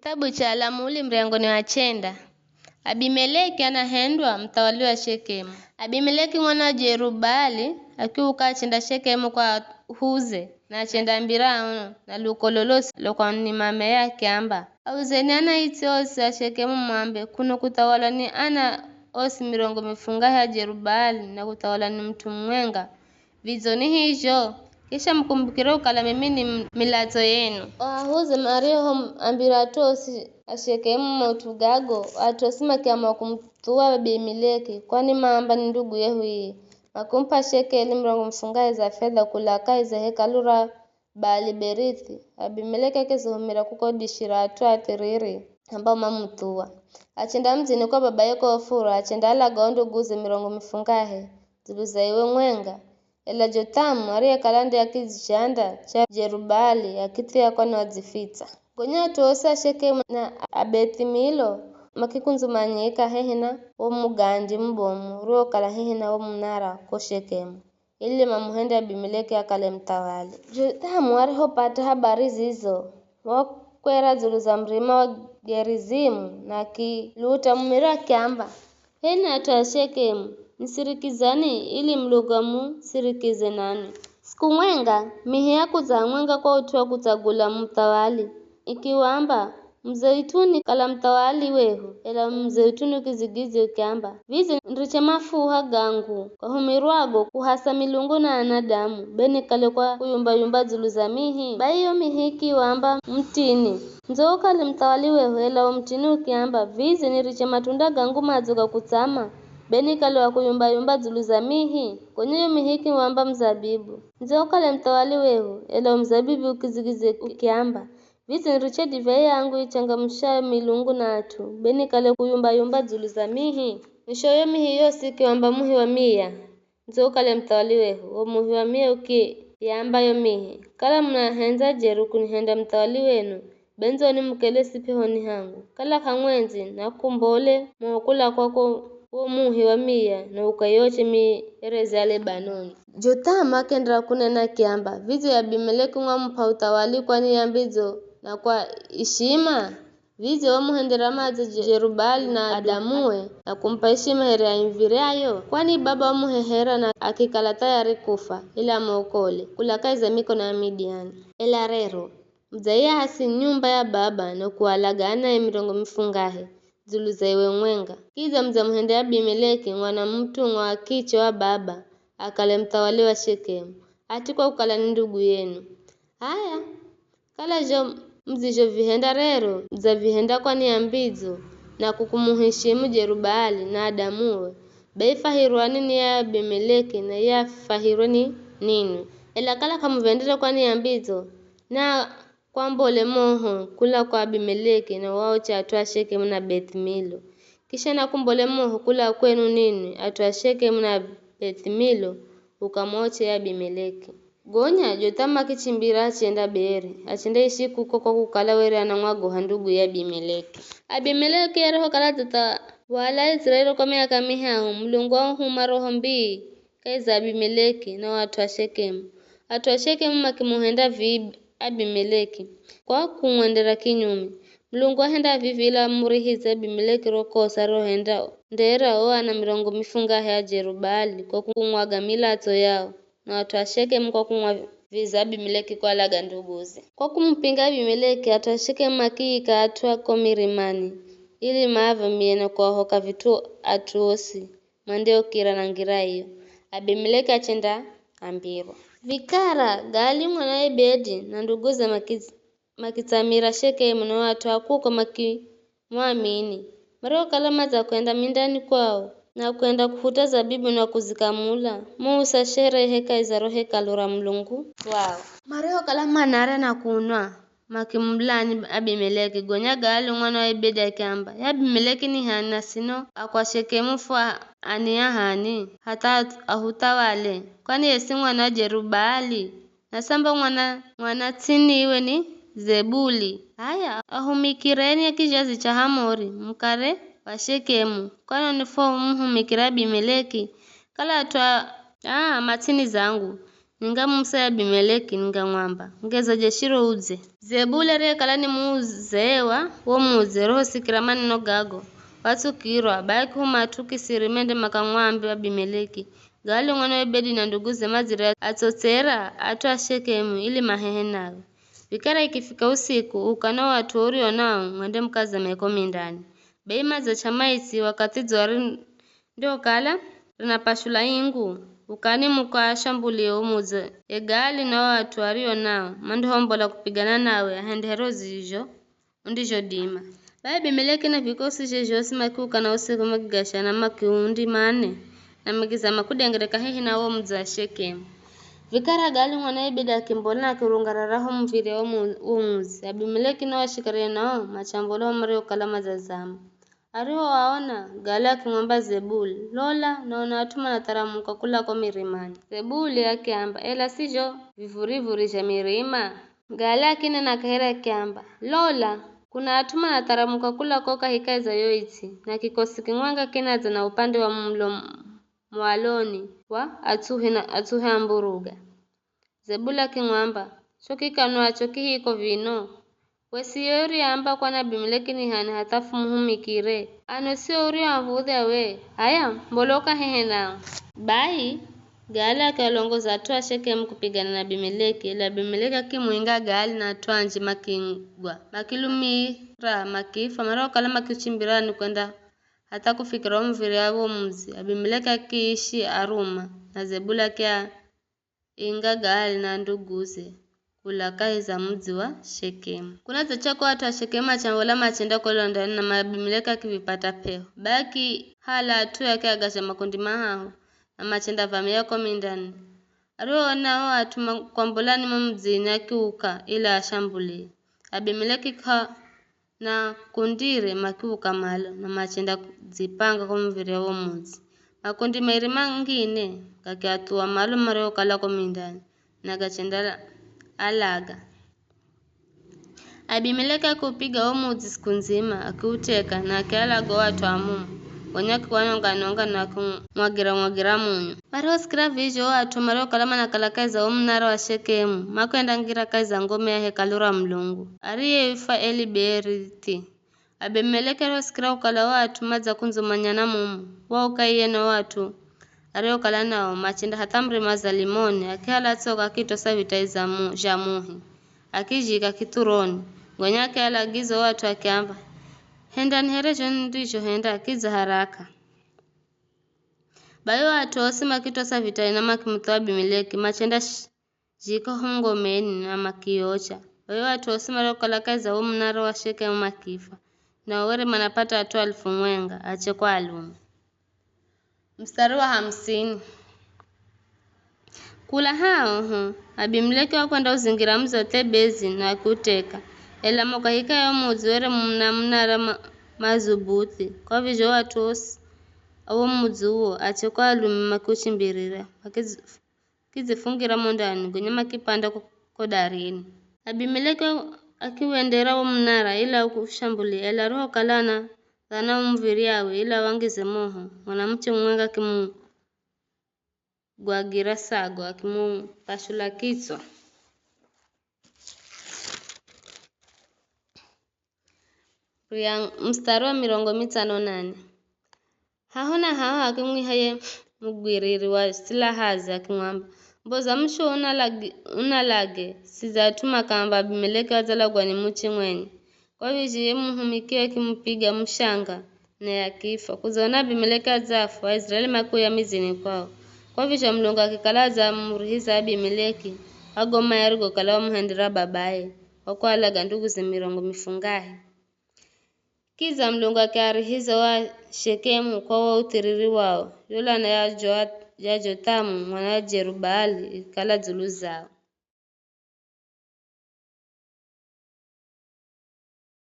Kitabu cha Alamuli mrengoni wa chenda. Abimeleki anahendwa mtawali wa Shekemu. Abimeleki mwana wa Jerubali akiuka achenda Shekemu kwa huze na achenda mbira na lukololosi lokwa ni mame yake amba auzeni ana iti osi ya Shekemu mwambe kuno kutawala ni ana osi mirongo mifunga ya Jerubali na kutawala ni mtu mwenga vizoni hijo kisha mkumbukiro ukala mimi ni milato yenu wahuze mario ambira atosi Ashekemu mautugago atosima kiama kumtua Abimeleki kwani maamba ni ndugu yehu makumpa shekeli mrongo mfungaye za fedha kulaka za hekalura Baali Berithi Abimeleki akizuhumira kukodishira atu atiriri ambao mamutua achenda mzini kwa baba yako Ofura achenda ala gaondo guze mirongo mifungahe ziluzaiwe mwenga ela Jotamu aria kalande akizishanda cha Jerubali akitia kwani wazifita gonya tuosa Shekemu na Abethimilo makikunzumanyika hehina wo mugandi mbomu ruo kala hehina wo munara ko Shekemu ili mamuhende Abimeleki akale mtawali Jotamu alipopata habari zizo wakwera zulu za mrima wa Gerizimu na kiluta mumira kiamba hena ata Shekemu nisirikizani ili mlugamu sirikize nani siku mwenga mihi yaku za mwenga kwa utua kutagula mtawali ikiwamba mzeituni kala mtawali wehu ela mzeituni ukizigizi ukiamba vizi nriche mafuha gangu kwa humirwago kuhasa milungu na anadamu beni kale kwa kuyumba zulu mihi baiyo mihi ikiwamba mtini nzo kale mtawali wehu ela mtini ukiamba vizi nriche matunda gangu mazuka kutama beni kale wa kuyumba zulu mihi kwenye mihi ikiwamba mzabibu nzo kale mtawali wehu ela mzabibu ukizigizi ukiamba vizi nriche divai yangu ichangamsha milungu natu beni kale kuyumba zulu mihi nishoyo mihi yosi ikiwamba muhi wa mia nzo kale mtawali wehu o muhi wa mia yamba yo mihi kala mnahenza jeru kunihenda mtawali wenu benzo ni mkele sipihoni hangu kala kamwenzi na kumbole mwakula kwako wo muhi wa mia na ukayoche mi erezi ya Lebanoni Jotamu akendra kunena kiamba vizi ya Abimeleki mpa utawali kwani yambizo na kwa ishima vizi wamuhendera mazi Jerubali na Adamuwe na kumpa ishima here ya imvirayo kwani baba wamuhehera na akikala tayari kufa ila maokole kulakaiza miko na Midiani ela rero mzaia hasi nyumba ya baba na kualagana ya mirongo mifungahe zulu zaiwe mwenga kiza mzamuhendera Abimeleki mwana mtu mwa kicho wa baba akale mtawali wa Shekemu atiko ukala ni ndugu yenu haya kala jo mzijo vihenda rero za vihenda kwani ambizo na kukumuheshimu Jerubali na Adamuwe beifahirwani ni ya Abimeleki na ya fahirwani nini ela kala kamuvendera kwani ambizo na kwambole moho kula kwa Abimeleki na wao cha atwa Shekemu na Bethmilo kisha na kumbole moho kula kwenu nini atwa Shekemu na Bethmilo ukamoche ya Abimeleki gonya Jotamu akichimbira achenda beri achenda ishi kuko kwa kukala were anamwago handugu ya Abimeleki Abimeleki eroho kala tata wala Israeli kwa miaka mihangu mlungu wa huma roho mbii kaiza Abimeleki na watu wa Shekemu atwa Shekemu makimuhenda Abimeleki kwa kumwendera kinyume mlungu ahenda vivila murihiza Abimeleki rokosa rohenda ndera o ana mirongo mifunga ya Jerubali kwa kumwaga milato yao na watu wa Shekemu kwa kumwaviza Abimeleki kwa laga nduguzi kwa kumpinga Abimeleki atwa Shekemu akiika atwa komirimani ili maava miena kwa hoka vitu atuosi mandeo kira na ngira hiyo Abimeleki achenda ambirwa vikara gali mwana Ebedi na nduguze makitamira Shekemu na watu akuko makimwamini maro kalama za kwenda mindani kwao na kwenda kufuta zabibu na kuzikamula Musa sherehe kaizaro hekalura mlungu wao mareo kalama nare na kunwa makimulani Abimeleki gonya gali mwana wa Ebedi akamba ya Abimeleki ni hana sino akwa Shekemu fwa ania hani hata ahutawale kwani yesi mwana Jerubali na samba mwana tini iwe ni Zebuli haya ahumikireni ya kijazi cha Hamori mkare wa Shekemu kwani nifo mhumikira Abimeleki kala atwa matini zangu ningamumsa Abimeleki ningamwamba ngeza jeshiro uze Zebuli rekalani muzewa wo muze roho sikira maneno gago watsukirwa baki humatuki sirimende makamwambi Abimeleki gali ng'wana webedi na nduguze mazira atsotsera atwa Shekemu ili mahehe nawe vikara ikifika usiku ukana watu orio nao mwende mkaza meko mindani beima za chamaisi wakati zwari ndio kala rinapashula ingu ukani mukashambulio umuze egali na watu ario nao mandihombola kupigana nawe ahendero zijo undijo dima Abimeleki na vikosi jejosi makuka na usiku magigashana makiundi mane na magizama kudengereka hehi na wo mudzi wa Shekemu vikara gali ng'wana ibida kimbola akirungararaho mvire wo muzi Abimeleki na washikare nao machambolo mario kala mazazama ariho waona gali akimwamba Zebuli lola naona atuma nataramuka kula kwa mirimani Zebuli akiamba ela sijo vivurivuri ja mirima gali akine na kahera akiamba lola kuna atuma nataramuka kula koka hikaiza yoiti na kikosi king'wanga kinaza na upande wa mlo mwaloni wa atuhe amburuga Zebuli akimwamba chokikanwa chokihiko vino wesiyori amba kwa Abimeleki ni hani hatafu muhumikire ano sio uri amvudhe we haya mboloka hehe nao bai gali akalongoza atwa Shekemu kupigana na Abimeleki ila Abimeleki akimuinga gali na atwanji makingwa makilumira makifa mara kala makichimbirani kwenda hata kufikira mvire abo muzi Abimeleki akiishi Aruma na Zebuli akia inga gali na nduguze kulaka za mudzi wa Shekemu kuna zachako watu wa Shekemu achambola machenda kolondani na Abimeleki akivipata peo baki hala tu yake agasha makundi mahaho na machenda vamia kwa mindani ariona watu kwambolani mumdzini akiuka ila ashambuli Abimeleki na kundire makiuka malo na machenda zipanga kwa mvire wo mudzi makundi mairi mangine kakiatua malo mario kala kwa mindani na gachenda alaga Abimeleki akupiga wo mudzi siku nzima akiuteka na akialaga watu amumu wanyaki kwanonga na kumwagira munyu mario sikira vijo watu mario kalama na kalakaiza wo mnara wa Shekemu makwenda ngira kaiza ngome ya hekalura Mlungu ariye ifa Eliberiti Abimeleki ro sikira ukala watu maza kunzumanyana mumu wa ukaiye na watu ario kala nao machinda hatamri mazalimoni akihala tsoka kitosa vitaiza jamuhi akijika kituroni ngonyake alagizo watu akiamba henda niherejo ndicho henda akiza haraka bayo watu osima kitosa vitai na makimtoa Abimeleki machenda jiko hongomeni na makiocha bayo watu osima ro kala kaiza wo mnara wa Shekemu makifa na were manapata watu 1000 mwenga ache kwa alume mstari wa 50 kula hao Abimeleki wakwenda uzingira mzote bezi na kuteka ela mokahika ya mudzi were mnara mazubuti kwa vijo watu osi awo mudzi uwo ache kwa alume makuchimbirira kizifungira mondani kwenye makipanda kodarini Abimeleki akiwendera wo mnara ila kushambulia ela roho kalana dhana umviri yawe ila wangize moho mwanamche mwenga kimu gwagira sago akimu pashula kitso mstari wa 58 hahona haho akimwihaye mugwiriri wa silahazi akimwamba mboza msho unalage sizatuma kamba Abimeleki wazalagwa ni muchi mwenye kwa vijiye muhumikia kimpiga mshanga na yakifa kuzona Abimeleki azafu Waisraeli makuya mizini kwao kwa visha Mlungu akikalaza murihiza Abimeleki agoma yarigo kala muhendera babaye wakwalaga ndugu zimirongo mifungahe kiza Mlungu akiarihiza wa Shekemu kwa wa utiriri wao yola na ya Jotamu mwana Jerubali ikala zulu zao